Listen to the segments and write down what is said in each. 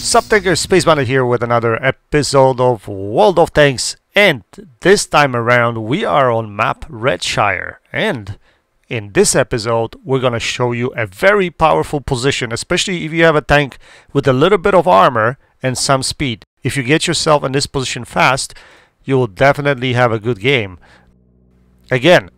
Sup Tankers, Space Bandit here with another episode of World of Tanks, and this time around we are on map Redshire, and in this episode we're gonna show you a very powerful position, especially if you have a tank with a little bit of armor and some speed. If you get yourself in this position fast, you will definitely have a good game. Again,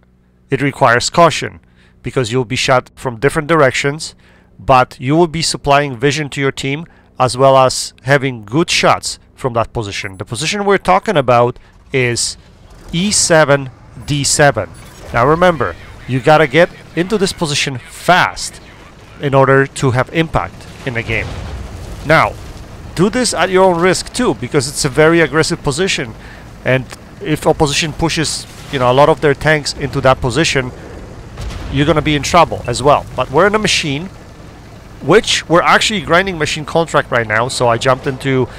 it requires caution because you'll be shot from different directions, but you will be supplying vision to your team as well as having good shots from that position. The position we're talking about is E7, D7. Now remember, you gotta get into this position fast in order to have impact in the game. Now, do this at your own risk too, because it's a very aggressive position, and if opposition pushes, a lot of their tanks into that position, you're gonna be in trouble as well. But we're in a machine, which we're actually grinding machine contract right now, so I jumped into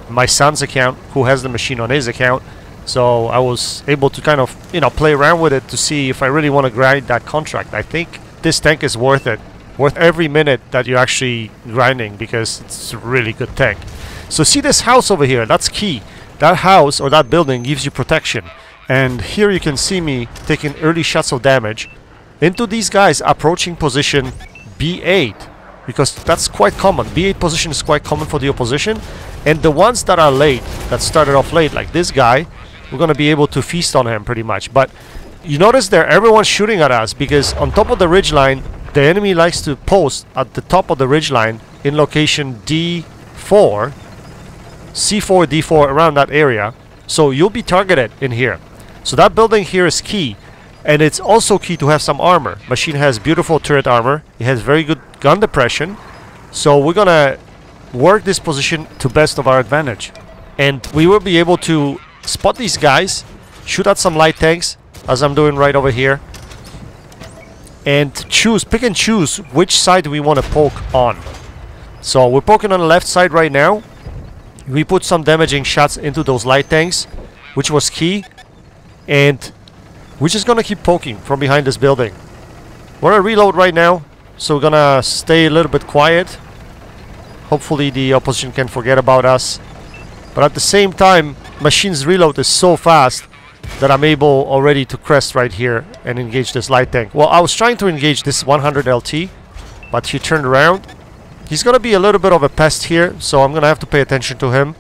my son's account who has the machine on his account, so I was able to kind of play around with it to see if I really want to grind that contract. I think this tank is worth it, worth every minute that you're actually grinding, because it's a really good tank. So see this house over here, that's key. That house or that building gives you protection, and here you can see me taking early shots of damage into these guys approaching position B8, because that's quite common. B8 position is quite common for the opposition, and the ones that are late, that started off late, like this guy, we're gonna be able to feast on him pretty much. But you notice there, everyone's shooting at us because on top of the ridgeline, the enemy likes to post at the top of the ridgeline in location D4, C4, D4, around that area. So you'll be targeted in here. So that building here is key. And it's also key to have some armor. Machine has beautiful turret armor. It has very good gun depression. So we're gonna work this position to best of our advantage. And we will be able to spot these guys, shoot at some light tanks, as I'm doing right over here. And pick and choose which side we want to poke on. So we're poking on the left side right now. We put some damaging shots into those light tanks, which was key. And we're just gonna keep poking from behind this building. We're gonna reload right now, so we're gonna stay a little bit quiet. Hopefully the opposition can forget about us. But at the same time, machine's reload is so fast that I'm able already to crest right here and engage this light tank. Well, I was trying to engage this 100 LT, but he turned around. He's gonna be a little bit of a pest here, so I'm gonna have to pay attention to him.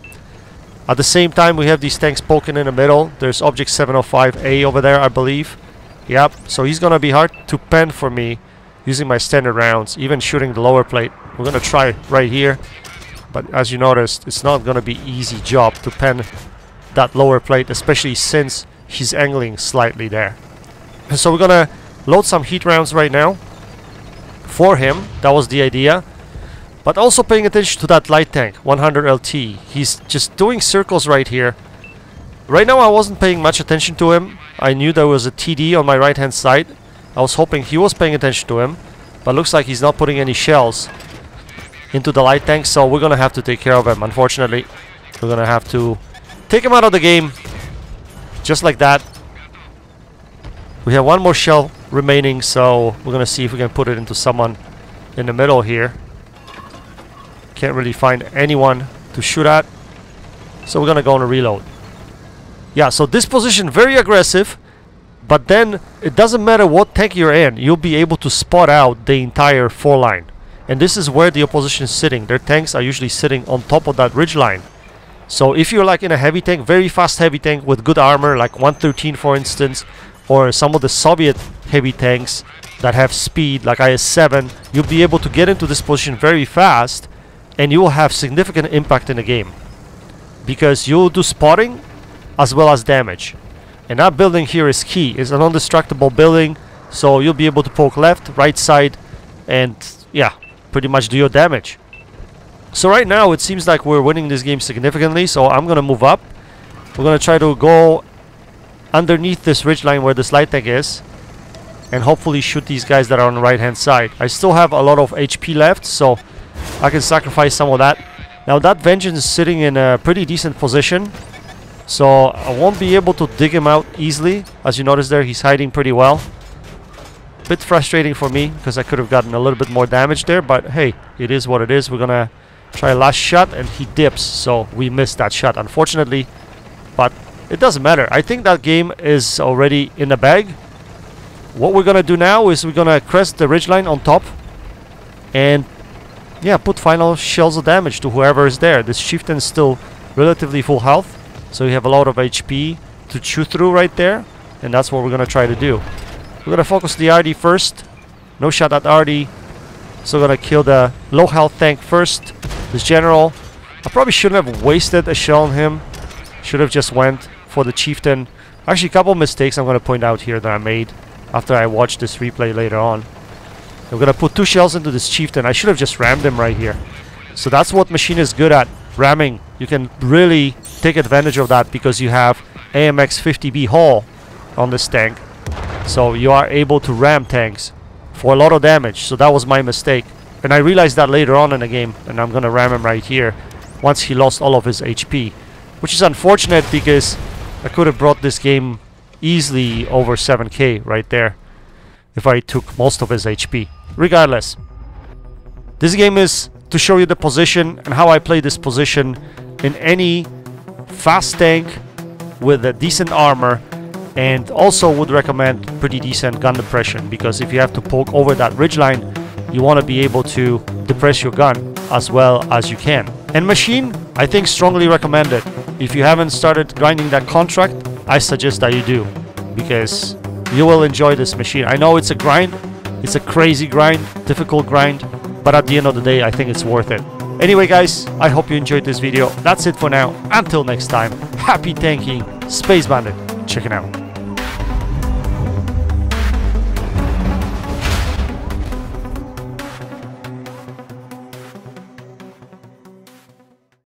At the same time, we have these tanks poking in the middle. There's object 705A over there, I believe. Yep, so he's gonna be hard to pen for me using my standard rounds, even shooting the lower plate. We're gonna try right here, but as you noticed, it's not gonna be easy job to pen that lower plate, especially since he's angling slightly there. So we're gonna load some heat rounds right now for him. That was the idea. But also paying attention to that light tank, 100 LT. He's just doing circles right here. Right now I wasn't paying much attention to him. I knew there was a TD on my right hand side. I was hoping he was paying attention to him. But looks like he's not putting any shells into the light tank, so we're gonna have to take care of him, unfortunately. We're gonna have to take him out of the game. Just like that. We have one more shell remaining, so we're gonna see if we can put it into someone in the middle here. Can't really find anyone to shoot at, so we're gonna go on a reload. Yeah, so this position very aggressive, but then it doesn't matter what tank you're in, you'll be able to spot out the entire four-line. And this is where the opposition is sitting. Their tanks are usually sitting on top of that ridge line. So if you're like in a heavy tank, very fast heavy tank with good armor, like 113 for instance, or some of the Soviet heavy tanks that have speed like IS-7, you'll be able to get into this position very fast, and you will have significant impact in the game, because you'll do spotting as well as damage. And that building here is key. It's a non-destructible building, so you'll be able to poke left, right side, and yeah, pretty much do your damage. So right now it seems like we're winning this game significantly, so I'm gonna move up. We're gonna try to go underneath this ridgeline where this light tank is, and hopefully shoot these guys that are on the right hand side. I still have a lot of HP left, so I can sacrifice some of that. Now that Vengeance is sitting in a pretty decent position, so I won't be able to dig him out easily. As you notice there, he's hiding pretty well. Bit frustrating for me, because I could have gotten a little bit more damage there, but hey, it is what it is. We're gonna Try last shot and he dips, so we missed that shot unfortunately, but it doesn't matter. I think that game is already in the bag. What we're gonna do now is we're gonna crest the ridgeline on top and yeah, put final shells of damage to whoever is there. This chieftain is still relatively full health, so you have a lot of HP to chew through right there, and that's what we're gonna try to do. We're gonna focus the RD first. No shot at RD, so we're gonna kill the low health tank first. This general, I probably shouldn't have wasted a shell on him. Should have just went for the chieftain. Actually, a couple mistakes I'm gonna point out here that I made after I watched this replay later on. I'm gonna put 2 shells into this chieftain. I should have just rammed him right here. So that's what Machine is good at, ramming. You can really take advantage of that because you have AMX 50B hull on this tank. So you are able to ram tanks for a lot of damage. So that was my mistake. And I realized that later on in the game, and I'm gonna ram him right here once he lost all of his HP. Which is unfortunate because I could have brought this game easily over 7k right there if I took most of his HP. Regardless, this game is to show you the position and how I play this position in any fast tank with a decent armor, and also would recommend pretty decent gun depression, because if you have to poke over that ridgeline, you want to be able to depress your gun as well as you can. And Machine, I think strongly recommended. If you haven't started grinding that contract, I suggest that you do, because you will enjoy this machine. I know it's a grind, it's a crazy grind, difficult grind, but at the end of the day, I think it's worth it. Anyway guys, I hope you enjoyed this video. That's it for now. Until next time, happy tanking, Space Bandit, check it out.